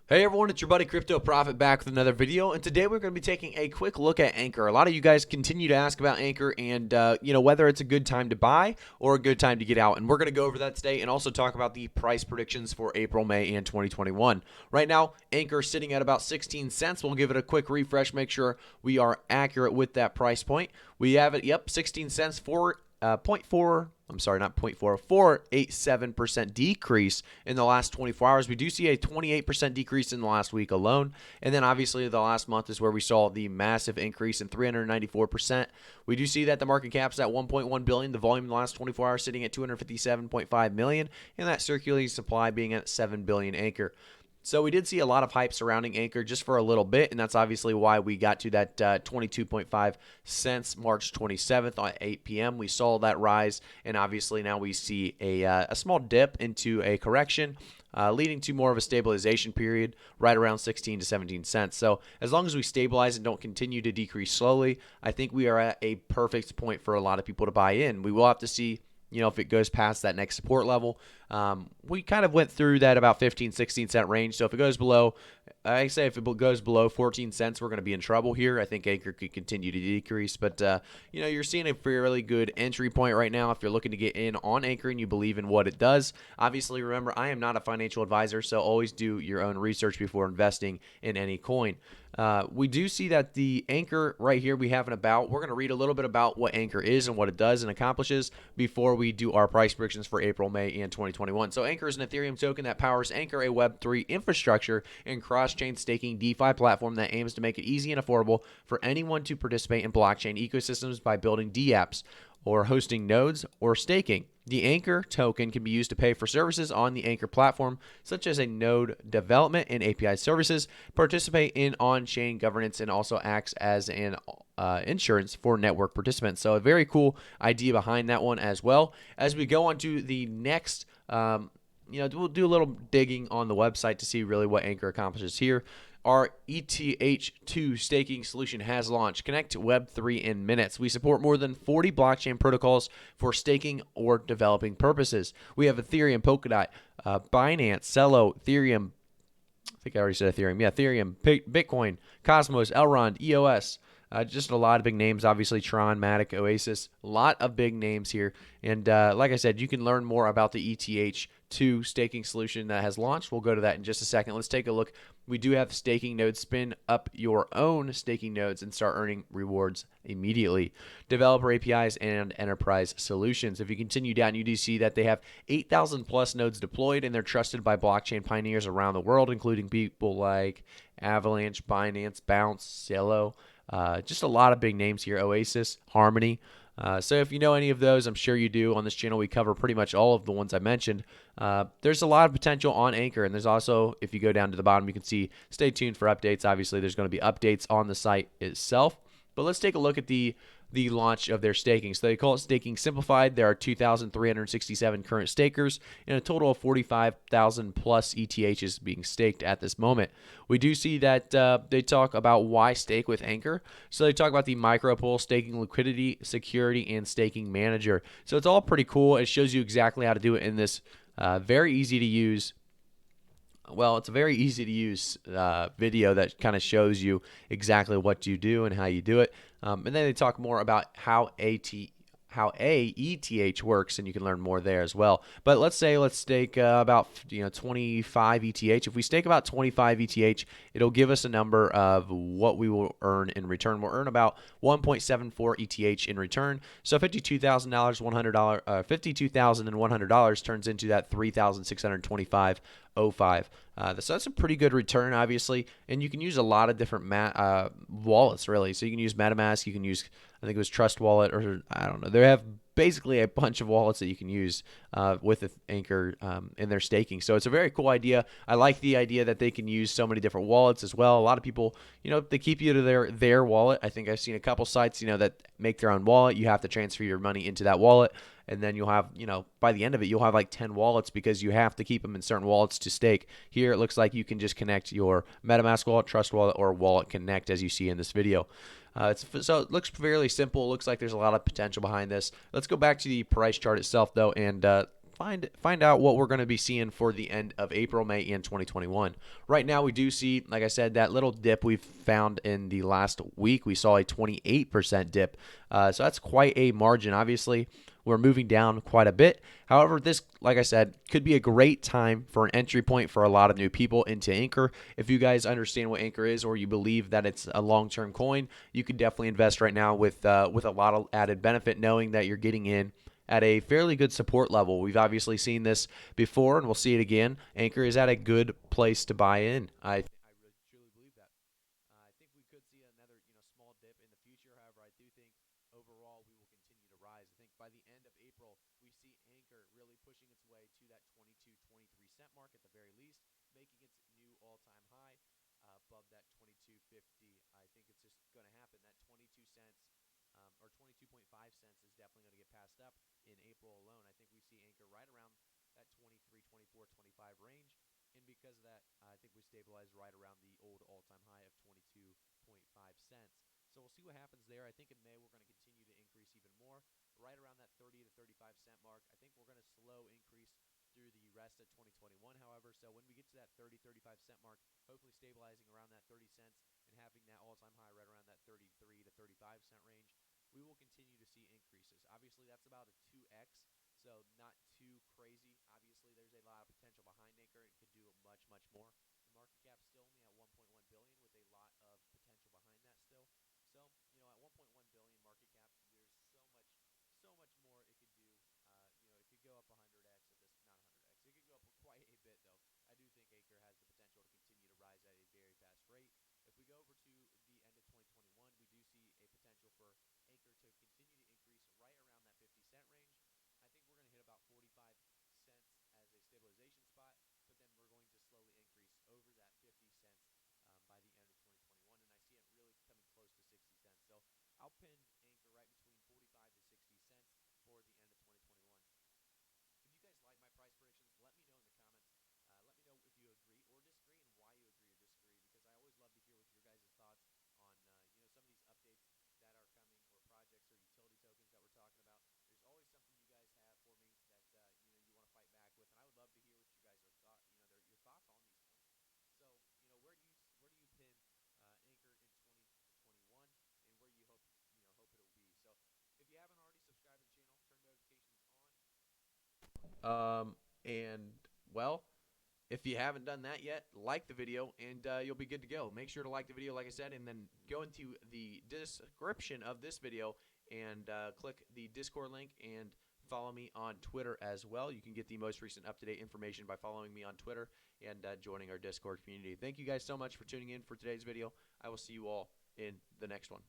Hey everyone, it's your buddy Crypto Profit back with another video, and today we're going to be taking a quick look at Ankr. A lot of you guys continue to ask about Ankr and whether it's a good time to buy or a good time to get out, and we're going to go over that today and also talk about the price predictions for April, May, and 2021. Right now, Ankr is sitting at about 16 cents. We'll give it a quick refresh, make sure we are accurate with that price point. We have it, 16 cents for 0.4. I'm sorry, not 0.4, 487% decrease in the last 24 hours. We do see a 28% decrease in the last week alone. And then obviously the last month is where we saw the massive increase in 394%. We do see that the market cap's at 1.1 billion, the volume in the last 24 hours sitting at 257.5 million, and that circulating supply being at 7 billion Ankr. So we did see a lot of hype surrounding Ankr just for a little bit, and that's obviously why we got to that 22.5 cents March 27th at 8 p.m. We saw that rise, and obviously now we see a small dip into a correction, leading to more of a stabilization period right around 16 to 17 cents. So as long as we stabilize and don't continue to decrease slowly, I think we are at a perfect point for a lot of people to buy in. We will have to see if it goes past that next support level. We kind of went through that about 15, 16 cent range. So if it goes below, I say if it goes below 14 cents, we're going to be in trouble here. I think Ankr could continue to decrease, but you're seeing a fairly good entry point right now if you're looking to get in on Ankr and you believe in what it does. Obviously, remember, I am not a financial advisor, so always do your own research before investing in any coin. We do see that the Ankr right here we have an about. We're going to read a little bit about what Ankr is and what it does and accomplishes before we do our price predictions for April, May, and 2021. So Ankr is an Ethereum token that powers Ankr, a Web3 infrastructure and cross-chain staking DeFi platform that aims to make it easy and affordable for anyone to participate in blockchain ecosystems by building dApps or hosting nodes or staking. The Ankr token can be used to pay for services on the Ankr platform, such as a node development and API services, participate in on-chain governance, and also acts as an insurance for network participants. So a very cool idea behind that one as well. As we go on to the next, we'll do a little digging on the website to see really what Ankr accomplishes here. Our ETH2 staking solution has launched. Connect to Web3 in minutes. We support more than 40 blockchain protocols for staking or developing purposes. We have Ethereum, Polkadot, Binance, Celo, Ethereum. I think I already said Ethereum. Yeah, Ethereum, Bitcoin, Cosmos, Elrond, EOS. Just a lot of big names, obviously Tron, Matic, Oasis, a lot of big names here. And like I said, you can learn more about the ETH2 staking solution that has launched. We'll go to that in just a second. Let's take a look. We do have staking nodes. Spin up your own staking nodes and start earning rewards immediately. Developer APIs and enterprise solutions. If you continue down, you do see that they have 8,000 plus nodes deployed, and they're trusted by blockchain pioneers around the world, including people like Avalanche, Binance, Bounce, Celo. Just a lot of big names here. Oasis, Harmony. So if you know any of those, I'm sure you do. On this channel, we cover pretty much all of the ones I mentioned. There's a lot of potential on Ankr, and there's also, if you go down to the bottom, you can see stay tuned for updates. Obviously, there's going to be updates on the site itself. But let's take a look at the launch of their staking. So they call it Staking Simplified. There are 2,367 current stakers and a total of 45,000 plus ETHs being staked at this moment. We do see that they talk about why stake with Ankr. So they talk about the micropool, staking liquidity, security, and staking manager. So it's all pretty cool. It shows you exactly how to do it in this very easy to use. Well, it's a very easy to use video that kind of shows you exactly what you do and how you do it. And then they talk more about how ETH works, and you can learn more there as well. But let's stake about 25 ETH. If we stake about 25 ETH, it'll give us a number of what we will earn in return. We'll earn about 1.74 ETH in return. So $52,000, $52,100 turns into that 3,625.05. So that's a pretty good return, obviously, and you can use a lot of different wallets, really. So you can use MetaMask, you can use, I think it was Trust Wallet, or I don't know. They have basically a bunch of wallets that you can use with Ankr in their staking. So it's a very cool idea. I like the idea that they can use so many different wallets as well. A lot of people, they keep you to their wallet. I think I've seen a couple sites, that make their own wallet. You have to transfer your money into that wallet. And then you'll have, by the end of it, you'll have like 10 wallets because you have to keep them in certain wallets to stake. Here, it looks like you can just connect your MetaMask wallet, Trust Wallet, or Wallet Connect, as you see in this video. So it looks fairly simple. It looks like there's a lot of potential behind this. Let's go back to the price chart itself, though, and find out what we're going to be seeing for the end of April, May, and 2021. Right now, we do see, like I said, that little dip we've found in the last week. We saw a 28% dip, so that's quite a margin. Obviously, we're moving down quite a bit. However, this, like I said, could be a great time for an entry point for a lot of new people into Ankr. If you guys understand what Ankr is, or you believe that it's a long-term coin, you can definitely invest right now with a lot of added benefit, knowing that you're getting in at a fairly good support level. We've obviously seen this before, and we'll see it again. Ankr is at a good place to buy in. I really truly believe that. I think we could see another small dip in the future. However, I do think overall we will continue to rise. I think by the end of April, we see Ankr really pushing its way to that 22, 23 cent mark at the very least, making its new all-time high above that 22.50. I think it's just going to happen. That 22 cents or 22.5 cents is definitely going to get passed up in April alone. I think we see Ankr right around that 23, 24, 25 range. And because of that, I think we stabilize right around the old all-time high of 22.5 cents. So we'll see what happens there. I think in May we're going to continue to increase even more, right around that 30 to 35 cent mark. I think we're going to slow increase through the rest of 2021, however. So when we get to that 30, 35 cent mark, hopefully stabilizing around that 30 cents and having that all-time high right around that 33 to 35 cent range, we will continue to see increases. Obviously, that's about a 2x, so not too crazy. Obviously, there's a lot of potential behind Ankr. It could do much, much more. The market cap's still only at 1.1 billion with a lot of potential behind that still. So, at 1.1 billion market cap, there's so much more it could do. It could go up 100x at this, not 100x. It could go up quite a bit though. I do think Ankr has the potential to continue to rise at a very fast rate. If we go over to the end of 2021, we do see a potential for Ankr to continue to increase right around that 50 cent range. I think we're going to hit about 45 cents as a stabilization spot, but then we're going to slowly increase over that 50 cents by the end of 2021, and I see it really coming close to 60 cents. So I'll pin Ankr right between 45 to 60 cents for the end of 2021. If you guys like my price predictions, let me know in the comments. Let me know if you agree or disagree and why you agree or disagree, because I always love to hear what your guys' thoughts on some of these updates that are coming, or projects or utility tokens that we're talking about. There's always something you guys have for me that you want to fight back with, and I would love to hear what you guys are your thoughts on these points. So where do you pin Ankr in 2021, and where you hope it will be. So if you haven't already, subscribe to the channel, turn notifications on. And well, if you haven't done that yet, like the video and you'll be good to go. Make sure to like the video, like I said, and then go into the description of this video and click the Discord link and follow me on Twitter as well. You can get the most recent up-to-date information by following me on Twitter and joining our Discord community. Thank you guys so much for tuning in for today's video. I will see you all in the next one.